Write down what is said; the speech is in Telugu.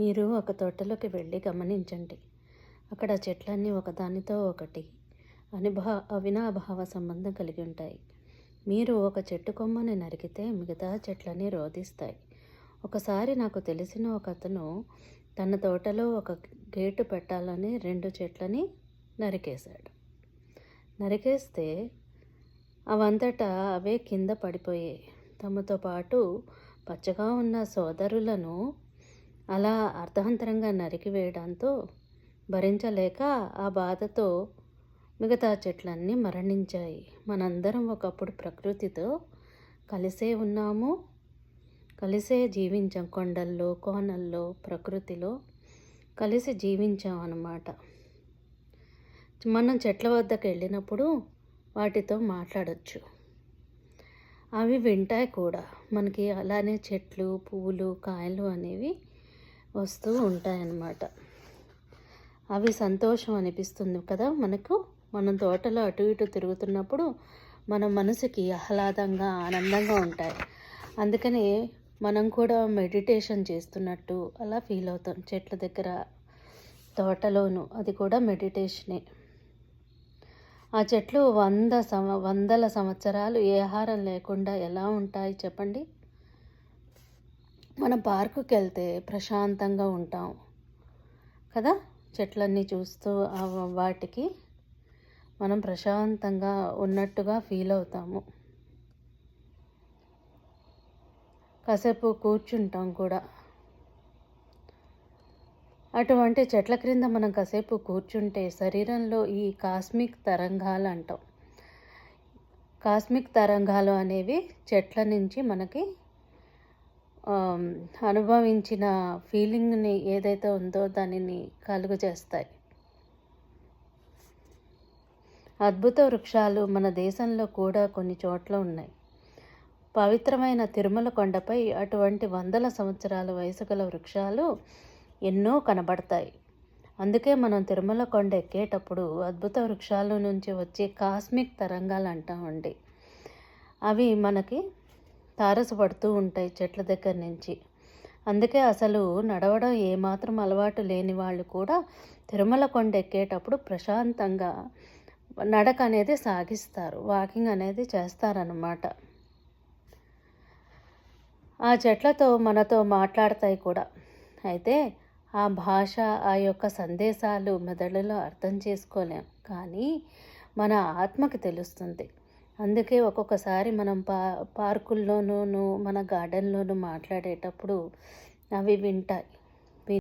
మీరు ఒక తోటలోకి వెళ్ళి గమనించండి. అక్కడ చెట్లన్నీ ఒకదానితో ఒకటి అవినాభావ సంబంధం కలిగి ఉంటాయి. మీరు ఒక చెట్టు కొమ్మని నరికితే మిగతా చెట్లన్నీ రోధిస్తాయి. ఒకసారి నాకు తెలిసిన ఒక అతను తన తోటలో ఒక గేటు పెట్టాలని 2 చెట్లని నరికేశాడు. నరికేస్తే అవంతటా అవే కింద పడిపోయాయి. తమతో పాటు పచ్చగా ఉన్న సోదరులను అలా అర్థాంతరంగా నరికివేయడంతో భరించలేక ఆ బాధతో మిగతా చెట్లన్నీ మరణించాయి. మనందరం ఒకప్పుడు ప్రకృతితో కలిసే ఉన్నాము, కలిసే జీవించాం. కొండల్లో, కోనల్లో, ప్రకృతిలో కలిసి జీవించాం అన్నమాట. మనం చెట్ల వద్దకు వెళ్ళినప్పుడు వాటితో మాట్లాడచ్చు, అవి వింటాయి కూడా. మనకి అలానే చెట్లు, పువ్వులు, కాయలు అనేవి వస్తూ ఉంటాయన్నమాట. అవి సంతోషం అనిపిస్తుంది కదా మనకు. మనం తోటలో అటు ఇటు తిరుగుతున్నప్పుడు మన మనసుకి ఆహ్లాదంగా, ఆనందంగా ఉంటాయి. అందుకని మనం కూడా మెడిటేషన్ చేస్తున్నట్టు అలా ఫీల్ అవుతాం చెట్ల దగ్గర, తోటలోను. అది కూడా మెడిటేషనే. ఆ చెట్లు వందల సంవత్సరాలు ఏ ఆహారం లేకుండా ఎలా ఉంటాయి చెప్పండి. మనం పార్కుకి వెళ్తే ప్రశాంతంగా ఉంటాం కదా, చెట్లన్నీ చూస్తూ వాటికి మనం ప్రశాంతంగా ఉన్నట్టుగా ఫీల్ అవుతాము. కాసేపు కూర్చుంటాం కూడా. అటువంటి చెట్ల క్రింద మనం కాసేపు కూర్చుంటే శరీరంలో ఈ కాస్మిక్ తరంగాలు అంటాం. కాస్మిక్ తరంగాలు అనేవి చెట్ల నుంచి మనకి అనుభవించిన ఫీలింగ్ని ఏదైతే ఉందో దానిని కలుగజేస్తాయి. అద్భుత వృక్షాలు మన దేశంలో కూడా కొన్ని చోట్ల ఉన్నాయి. పవిత్రమైన తిరుమల కొండపై అటువంటి వందల సంవత్సరాల వయసు గల వృక్షాలు ఎన్నో కనబడతాయి. అందుకే మనం తిరుమల కొండ ఎక్కేటప్పుడు అద్భుత వృక్షాల నుంచి వచ్చే కాస్మిక్ తరంగాలు అంటామండి. అవి మనకి తారసపడుతూ ఉంటాయి చెట్ల దగ్గర నుంచి. అందుకే అసలు నడవడం ఏమాత్రం అలవాటు లేని వాళ్ళు కూడా తిరుమల కొండ ఎక్కేటప్పుడు ప్రశాంతంగా నడక అనేది సాగిస్తారు, వాకింగ్ అనేది చేస్తారన్నమాట. ఆ చెట్లతో మనతో మాట్లాడతాయి కూడా. అయితే ఆ భాష, ఆ యొక్క సందేశాలు మెదడులో అర్థం చేసుకోలేం, కానీ మన ఆత్మకి తెలుస్తుంది. అందుకే ఒక్కొక్కసారి మనం పార్కుల్లోనూ మన గార్డెన్లోనూ మాట్లాడేటప్పుడు అవి వింటాయి.